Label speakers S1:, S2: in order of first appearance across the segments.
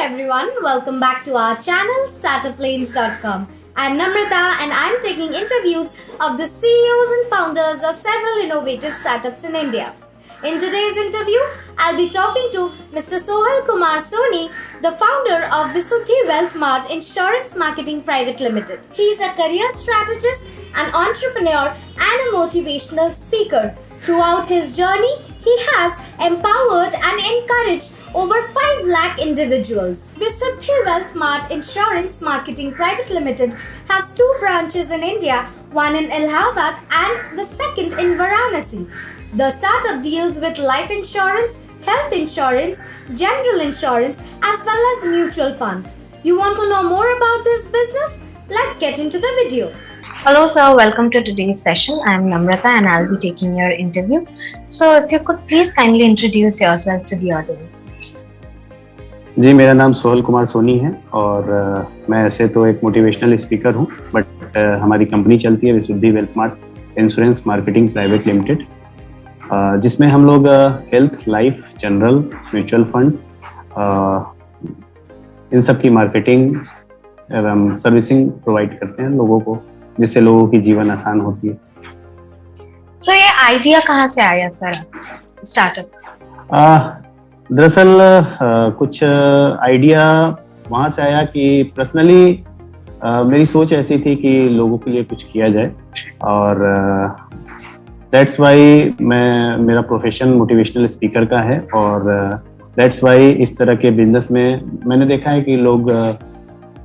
S1: everyone, welcome back to our channel startuplanes.com. I'm Namrata and I'm taking interviews of the CEOs and founders of several innovative startups in India. In today's interview, I'll be talking to Mr. Sohal Kumar Soni, the founder of Visuddhi Wealth Mart Insurance Marketing Private Limited. He's a career strategist, an entrepreneur and a motivational speaker. Throughout his journey, he has empowered and encouraged over 5 lakh individuals. Visuddhi Wealth Mart Insurance Marketing Private Limited has 2 branches in India, one in Allahabad and the second in Varanasi. The startup deals with life insurance, health insurance, general insurance as well as mutual funds. You want to know more about this business? Let's get into the video.
S2: Hello sir, welcome to today's session. I am Namrata and I'll be taking your interview. So if you could please kindly introduce yourself to the audience.
S3: जी, मेरा नाम सोहल कुमार सोनी है और मैं ऐसे तो एक motivational speaker हूँ, but हमारी कंपनी चलती है Vishuddhi wealth mart insurance marketing private limited, जिसमें हम लोग health, life, general, mutual fund, इन सब की मार्केटिंग एवं सर्विसिंग प्रोवाइड करते हैं लोगों को, जिससे लोगों की जीवन आसान होती है।
S2: So ये आइडिया कहाँ से आया सर स्टार्टअप?
S3: दरअसल कुछ आइडिया वहाँ से आया कि पर्सनली मेरी सोच ऐसी थी कि लोगों के लिए कुछ किया जाए और दैट्स वाई मेरा प्रोफेशन मोटिवेशनल स्पीकर का है और दैट्स वाई इस तरह के बिजनेस में मैंने देखा है कि लोग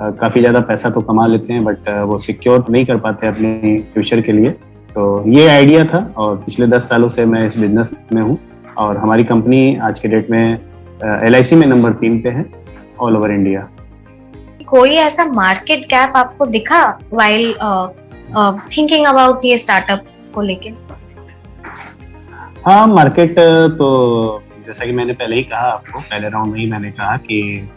S3: काफ़ी ज़्यादा पैसा तो कमा लेते हैं बट वो सिक्योर नहीं कर पाते अपने फ्यूचर के लिए। तो ये आइडिया था और पिछले 10 सालों से मैं इस बिजनेस में हूँ और हमारी कंपनी आज के डेट में LIC में नंबर 3 पे है ऑल ओवर इंडिया।
S2: कोई ऐसा मार्केट गैप आपको दिखा व्हाइल थिंकिंग अबाउट ये स्टार्टअप को लेके?
S3: हाँ, मार्केट तो जैसा कि मैंने पहले ही कहा आपको, पहले राउंड में ही मैंने कहा कि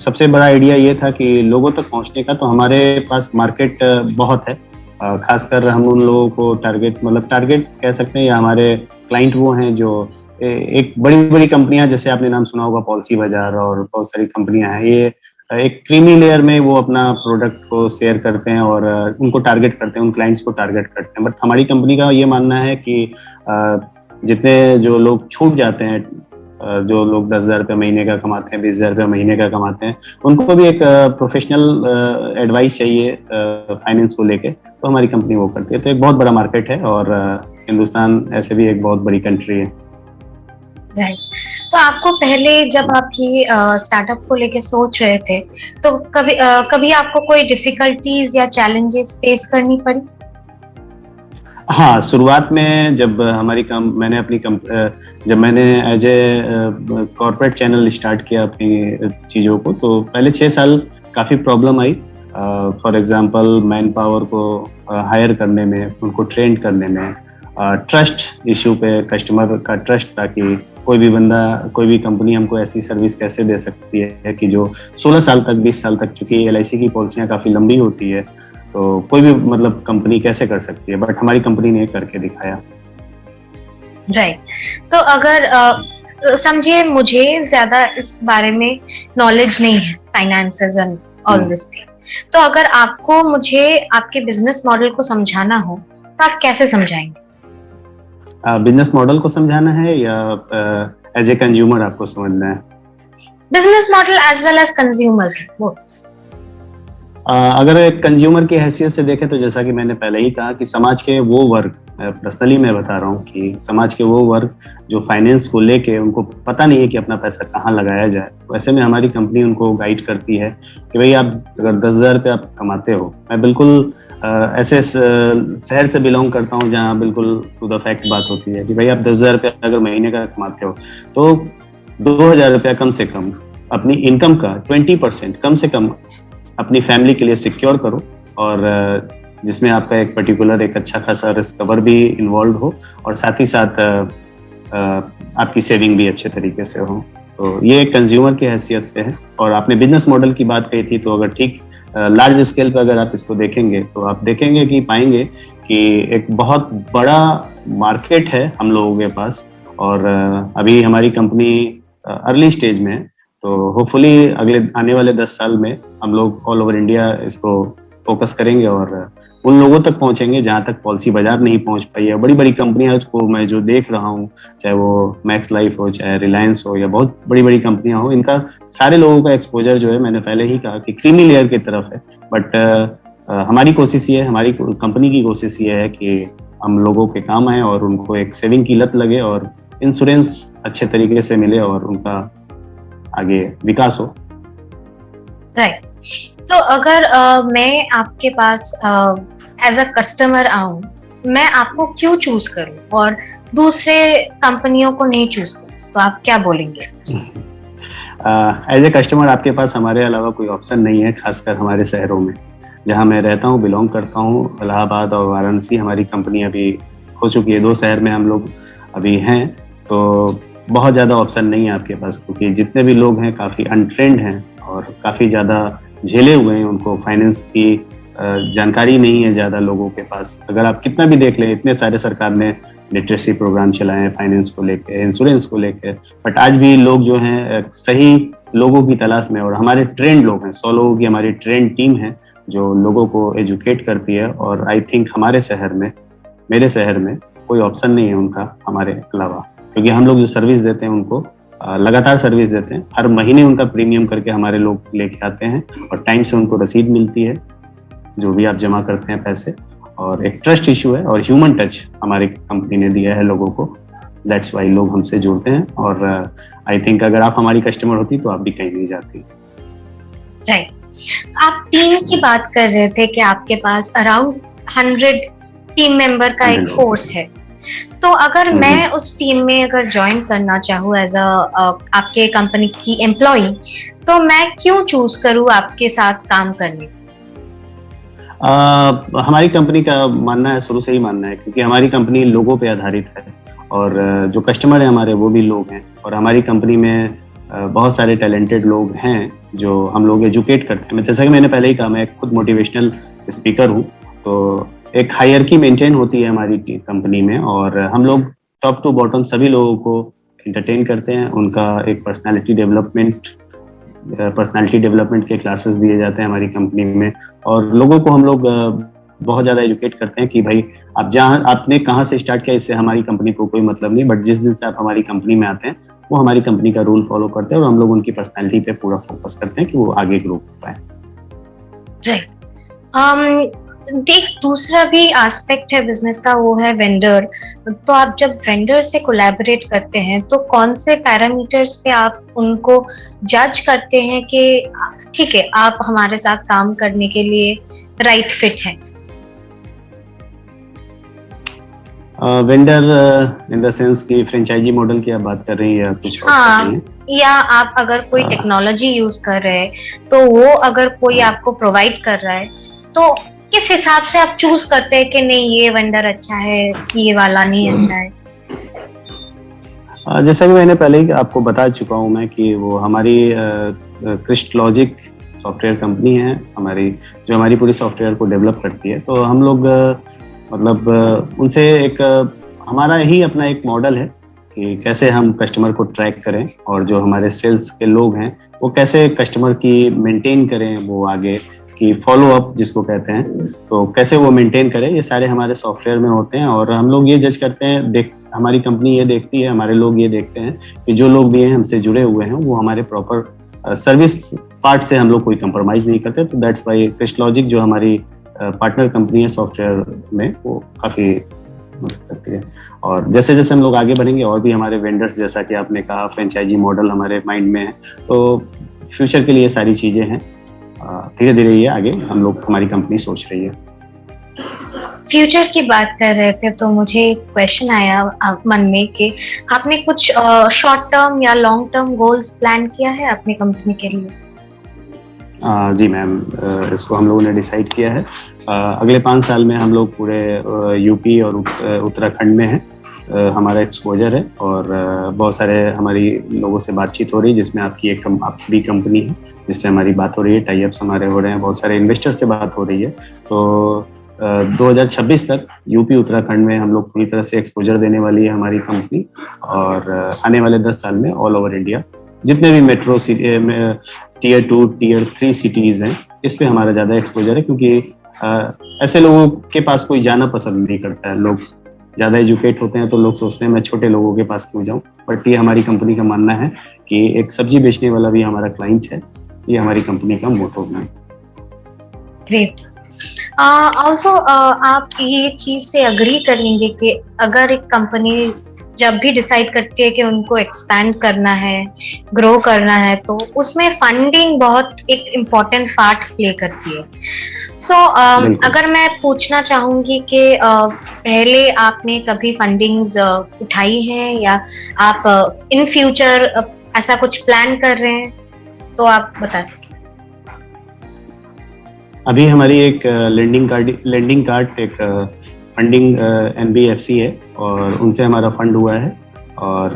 S3: सबसे बड़ा आइडिया ये था कि लोगों तक पहुंचने का। तो हमारे पास मार्केट बहुत है, खासकर हम उन लोगों को टारगेट कह सकते हैं या हमारे क्लाइंट वो हैं जो एक बड़ी बड़ी कंपनियां, जैसे आपने नाम सुना होगा पॉलिसी बाजार और बहुत सारी कंपनियां हैं, ये एक क्रीमी लेयर में वो अपना प्रोडक्ट को शेयर करते हैं और उनको टारगेट करते हैं, उन क्लाइंट्स को टारगेट करते हैं। बट हमारी कंपनी का ये मानना है कि जितने जो लोग छूट जाते हैं, जो लोग 10,000 रुपये महीने का कमाते हैं, 20,000 रुपये महीने का कमाते हैं, उनको भी एक प्रोफेशनल एडवाइस चाहिए फाइनेंस को लेके, तो हमारी कंपनी वो करती है। तो एक बहुत बड़ा मार्केट है और हिंदुस्तान ऐसे भी एक बहुत बड़ी कंट्री है।
S2: राइट। तो आपको पहले जब आपकी स्टार्टअप को लेके सोच रहे थे तो कभी आपको कोई डिफिकल्टीज या चैलेंजेस फेस करनी पड़ी?
S3: हाँ, शुरुआत में जब मैंने as a corporate channel start किया अपनी चीज़ों को, तो पहले 6 साल काफ़ी प्रॉब्लम आई। फॉर एग्जांपल मैन पावर को हायर करने में, उनको ट्रेन करने में, ट्रस्ट इशू पे, कस्टमर का ट्रस्ट, ताकि कोई भी कंपनी हमको ऐसी सर्विस कैसे दे सकती है कि जो 16 साल तक, 20 साल तक, चूंकि LIC की पॉलिसियाँ काफ़ी लंबी होती है, तो कोई भी कंपनी कैसे कर सकती है, बट हमारी कंपनी ने करके दिखाया।
S2: राइट। तो अगर समझिए मुझे ज्यादा इस बारे में नॉलेज नहीं है, finances and all this thing, तो अगर आपको मुझे आपके बिजनेस मॉडल को समझाना हो तो आप कैसे समझाएंगे?
S3: बिजनेस मॉडल को समझाना है या एज ए कंज्यूमर आपको समझना है?
S2: Business model as well as consumer, both.
S3: अगर एक कंज्यूमर की हैसियत से देखें तो जैसा कि मैंने पहले ही कहा कि समाज के वो वर्ग, पर्सनली मैं बता रहा हूँ कि समाज के वो वर्ग जो फाइनेंस को लेके उनको पता नहीं है कि अपना पैसा कहाँ लगाया जाए, वैसे में हमारी कंपनी उनको गाइड करती है कि भाई आप अगर 10,000 रुपये आप कमाते हो, मैं बिल्कुल ऐसे शहर से बिलोंग करता हूँ जहाँ बिल्कुल टू द फैक्ट बात होती है कि भाई आप 10,000 रुपये अगर महीने का कमाते हो तो 2,000 रुपया कम से कम अपनी इनकम का 20% कम से कम अपनी फैमिली के लिए सिक्योर करो, और जिसमें आपका एक पर्टिकुलर एक अच्छा खासा रिस्क कवर भी इन्वॉल्व हो और साथ ही साथ आपकी सेविंग भी अच्छे तरीके से हो। तो ये कंज्यूमर की हैसियत से है। और आपने बिजनेस मॉडल की बात कही थी, तो अगर ठीक लार्ज स्केल पर अगर आप इसको देखेंगे तो आप देखेंगे कि पाएंगे कि एक बहुत बड़ा मार्केट है हम लोगों के पास, और अभी हमारी कंपनी अर्ली स्टेज में है। तो होपफुली अगले आने वाले 10 साल में हम लोग ऑल ओवर इंडिया इसको फोकस करेंगे और उन लोगों तक पहुंचेंगे जहां तक पॉलिसी बाजार नहीं पहुंच पाई है। बड़ी बड़ी कंपनियां को मैं जो देख रहा हूं, चाहे वो मैक्स लाइफ हो, चाहे रिलायंस हो, या बहुत बड़ी बड़ी कंपनियां हो, इनका सारे लोगों का एक्सपोजर जो है, मैंने पहले ही कहा कि क्रीमी लेयर की तरफ है। बट हमारी कोशिश ये है, हमारी कंपनी की कोशिश ये है कि हम लोगों के काम आए और उनको एक सेविंग की लत लगे और इंश्योरेंस अच्छे तरीके से मिले और उनका आगे विकास हो।
S2: राइट। तो अगर मैं आपके पास एज अ कस्टमर आऊं, मैं आपको क्यों चूज करूं और दूसरे कंपनियों को नहीं चूज करूं, तो आप क्या बोलेंगे?
S3: एज ए कस्टमर आपके पास हमारे अलावा कोई ऑप्शन नहीं है, खासकर हमारे शहरों में जहां मैं रहता हूं, बिलोंग करता हूं, इलाहाबाद और वाराणसी हमारी कंपनी अभी हो चुकी है। 2 शहर में हम लोग अभी हैं, तो बहुत ज़्यादा ऑप्शन नहीं है आपके पास, क्योंकि जितने भी लोग हैं काफ़ी अनट्रेंड हैं और काफ़ी ज़्यादा झेले हुए हैं। उनको फाइनेंस की जानकारी नहीं है ज़्यादा लोगों के पास। अगर आप कितना भी देख लें, इतने सारे सरकार ने लिटरेसी प्रोग्राम चलाए हैं फाइनेंस को लेकर, इंश्योरेंस को लेकर, बट आज भी लोग जो हैं सही लोगों की तलाश में, और हमारे ट्रेंड लोग हैं, 100 लोगों की हमारी ट्रेंड टीम है जो लोगों को एजुकेट करती है। और आई थिंक हमारे शहर में, मेरे शहर में कोई ऑप्शन नहीं है उनका हमारे अलावा, क्योंकि हम लोग जो सर्विस देते हैं उनको लगातार सर्विस देते हैं। हर महीने उनका प्रीमियम करके हमारे लोग लेके आते हैं और टाइम से उनको रसीद मिलती है जो भी आप जमा करते हैं पैसे। और एक ट्रस्ट इशू है और ह्यूमन टच हमारी कंपनी ने दिया है लोगों को, दैट्स वाई लोग हमसे जुड़ते हैं। और आई थिंक अगर आप हमारी कस्टमर होती तो आप भी कहीं नहीं जाती।
S2: राइट। आप टीम की बात कर रहे थे कि आपके पास अराउंड 100 टीम मेंबर का एक फोर्स है, तो अगर मैं उस टीम में अगर ज्वाइन करना चाहूँ एज अ आपके कंपनी की एम्प्लॉय, तो मैं क्यों चूज करूँ आपके साथ काम करने?
S3: हमारी कंपनी का मानना है, शुरू से ही मानना है, क्योंकि हमारी कंपनी लोगों पे आधारित है और जो कस्टमर है हमारे वो भी लोग हैं। और हमारी कंपनी में बहुत सारे टैलेंटेड लोग हैं जो हम लोग एजुकेट करते हैं। जैसा कि मैंने पहले ही कहा, मैं खुद मोटिवेशनल स्पीकर हूँ, तो एक हायरार्की मेंटेन होती है हमारी कंपनी में और हम लोग टॉप टू बॉटम सभी लोगों को एंटरटेन करते हैं। उनका एक पर्सनालिटी डेवलपमेंट के क्लासेस दिए जाते हैं हमारी कंपनी में, और लोगों को हम लोग बहुत ज़्यादा एजुकेट करते हैं कि भाई आप जहाँ आपने कहाँ से स्टार्ट किया, इससे हमारी कंपनी को कोई मतलब नहीं, बट जिस दिन से आप हमारी कंपनी में आते हैं वो हमारी कंपनी का रूल फॉलो करते हैं और हम लोग उनकी पर्सनैलिटी पे पूरा फोकस करते हैं कि वो आगे ग्रो कर पाए।
S2: राइट। एक दूसरा भी एस्पेक्ट है बिजनेस का, वो है वेंडर। तो आप जब वेंडर से कोलैबोरेट करते हैं तो कौन से पैरामीटर्स पे आप उनको जज करते हैं कि ठीक है आप हमारे साथ काम करने के लिए राइट फिट हैं?
S3: वेंडर इन द सेंस की फ्रेंचाइजी मॉडल की आप बात कर रही हैं या कुछ और?
S2: हाँ, या आप अगर कोई टेक्नोलॉजी यूज कर रहे हैं तो वो अगर कोई आपको प्रोवाइड कर रहा है, तो किस हिसाब से आप चूज करते हैं कि नहीं ये वेंडर अच्छा है, ये वाला नहीं अच्छा है?
S3: जैसा कि मैंने पहले ही आपको बता चुका हूँ मैं कि वो हमारी क्रिस्टलॉजिक सॉफ्टवेयर कंपनी है हमारी, जो हमारी पूरी सॉफ्टवेयर को डेवलप करती है। तो हम लोग मतलब उनसे एक हमारा ही अपना एक मॉडल है कि कैसे हम कस्टमर को ट्रैक करें और जो हमारे सेल्स के लोग हैं वो कैसे कस्टमर की मेंटेन करें, वो आगे की फॉलो अप जिसको कहते हैं, तो कैसे वो मेंटेन करें, ये सारे हमारे सॉफ्टवेयर में होते हैं। और हम लोग ये जज करते हैं, हमारी कंपनी ये देखती है, हमारे लोग ये देखते हैं कि जो लोग भी हैं हमसे जुड़े हुए हैं वो हमारे प्रॉपर सर्विस पार्ट से हम लोग कोई कंप्रोमाइज नहीं करते। तो दैट्स वाई क्रिस्टलॉजिक जो हमारी पार्टनर कंपनी है सॉफ्टवेयर में, वो काफ़ी मदद करती है। और जैसे जैसे हम लोग आगे बढ़ेंगे और भी हमारे वेंडर्स, जैसा कि आपने कहा फ्रेंचाइजी मॉडल हमारे माइंड में है, तो फ्यूचर के लिए सारी चीज़ें हैं, धीरे धीरे ये आगे हम लोग हमारी कंपनी सोच रही है।
S2: फ्यूचर की बात कर रहे थे तो मुझे एक क्वेश्चन आया मन में कि आपने कुछ शॉर्ट टर्म या लॉन्ग टर्म गोल्स प्लान किया है अपनी कंपनी के लिए?
S3: जी मैम, इसको हम लोगों ने डिसाइड किया है। अगले 5 साल में हम लोग पूरे यूपी और उत्तराखंड में है हमारा एक्सपोजर है, और बहुत सारे हमारी लोगों से बातचीत हो रही है, जिसमें आपकी कंपनी है जिससे हमारी बात हो रही है, टाई अप्स हमारे हो रहे हैं, बहुत सारे इन्वेस्टर से बात हो रही है। तो 2026 तक यूपी उत्तराखंड में हम लोग पूरी तरह से एक्सपोजर देने वाली है हमारी कंपनी, और आने वाले 10 साल में ऑल ओवर इंडिया जितने भी मेट्रो टीयर 2 टीयर 3 सिटीज हैं, इस पे हमारा ज्यादा एक्सपोजर है, क्योंकि ऐसे लोगों के पास कोई जाना पसंद नहीं करता है। लोग ज्यादा एजुकेट होते हैं तो लोग सोचते हैं मैं छोटे लोगों के पास क्यों जाऊं, बट ये हमारी कंपनी का मानना है कि एक सब्जी बेचने वाला भी हमारा क्लाइंट है। ये हमारी कंपनी का मोटो है।
S2: ग्रेट। ऑल्सो आप ये चीज से अग्री करेंगे कि अगर एक कंपनी जब भी डिसाइड करती है कि उनको एक्सपैंड करना है, ग्रो करना है, तो उसमें फंडिंग बहुत एक इम्पोर्टेंट पार्ट प्ले करती है। सो
S3: बिल्कुल।
S2: अगर मैं पूछना चाहूंगी कि पहले आपने कभी फंडिंग्स उठाई है या आप इन फ्यूचर ऐसा कुछ प्लान कर रहे हैं, तो आप बता सकते हैं।
S3: अभी हमारी एक लेंडिंग कार्ड एक फंडिंग एनबीएफसी है, और उनसे हमारा फंड हुआ है। और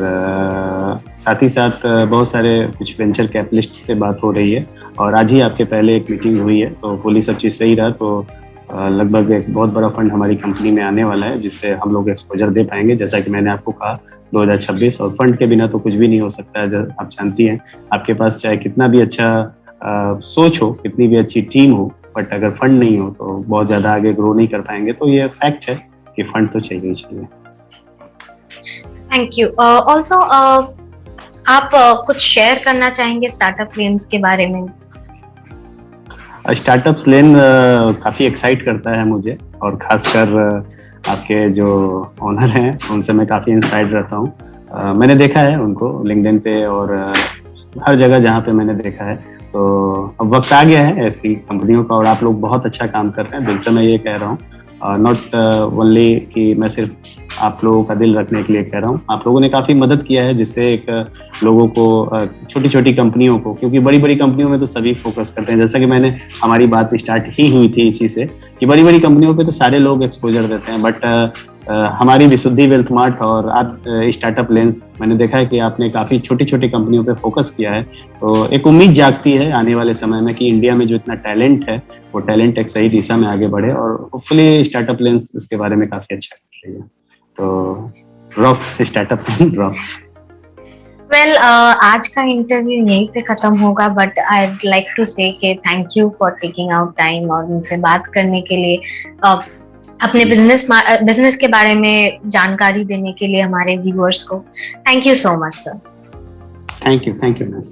S3: साथ ही साथ बहुत सारे कुछ वेंचर कैपिटलिस्ट से बात हो रही है, और आज ही आपके पहले एक मीटिंग हुई है, तो बोली सब चीज़ सही रहा तो लगभग एक बहुत बड़ा फंड हमारी कंपनी में आने वाला है, जिससे हम लोग एक्सपोजर दे पाएंगे। जैसा कि मैंने आपको कहा 2026, और फंड के बिना तो कुछ भी नहीं हो सकता है। आप जानती हैं, आपके पास चाहे कितना भी अच्छा सोच हो, कितनी भी अच्छी टीम हो, बट अगर फंड नहीं हो तो बहुत ज़्यादा आगे ग्रो नहीं कर पाएंगे। तो ये फैक्ट है कि फंड तो चाहिए ही चाहिए।
S2: Thank you. ऑल्सो आप कुछ शेयर करना चाहेंगे स्टार्टअप लेन्स के बारे में?
S3: स्टार्टअप्स लेन काफ़ी एक्साइट करता है मुझे, और खासकर आपके जो ओनर हैं उनसे मैं काफ़ी इंस्पायर्ड रहता हूँ। मैंने देखा है उनको लिंक्डइन पे और हर जगह जहाँ पे मैंने देखा है। तो अब वक्त आ गया है ऐसी कंपनियों का, और आप लोग बहुत अच्छा काम कर रहे हैं। दिल से मैं ये कह रहा हूँ, नॉट ओनली कि मैं सिर्फ आप लोगों का दिल रखने के लिए कह रहा हूँ। आप लोगों ने काफ़ी मदद किया है, जिससे एक लोगों को, छोटी छोटी कंपनियों को, क्योंकि बड़ी बड़ी कंपनियों में तो सभी फोकस करते हैं। जैसा कि मैंने, हमारी बात स्टार्ट ही हुई थी इसी से कि बड़ी बड़ी कंपनियों पे तो सारे लोग एक्सपोजर देते हैं, बट हमारी विशुद्धि वेल्थ मार्ट और आप स्टार्टअप लेंस, मैंने देखा है कि आपने काफ़ी छोटी छोटी कंपनियों पे फोकस किया है। तो एक उम्मीद जागती है आने वाले समय में कि इंडिया में जो इतना टैलेंट है, वो टैलेंट एक सही दिशा में आगे बढ़े, और होपफुली स्टार्टअप लेंस इसके बारे में काफ़ी अच्छा कर रही है। तो रॉक स्टार्टअप रॉक्स।
S2: वेल, आज का इंटरव्यू यहीं पे खत्म होगा, but I would like to say कि thank you for taking out time और मुझसे बात करने के लिए, अपने बिजनेस के बारे में जानकारी देने के लिए हमारे व्यूअर्स को। Thank you so much sir.
S3: Thank you ma'am.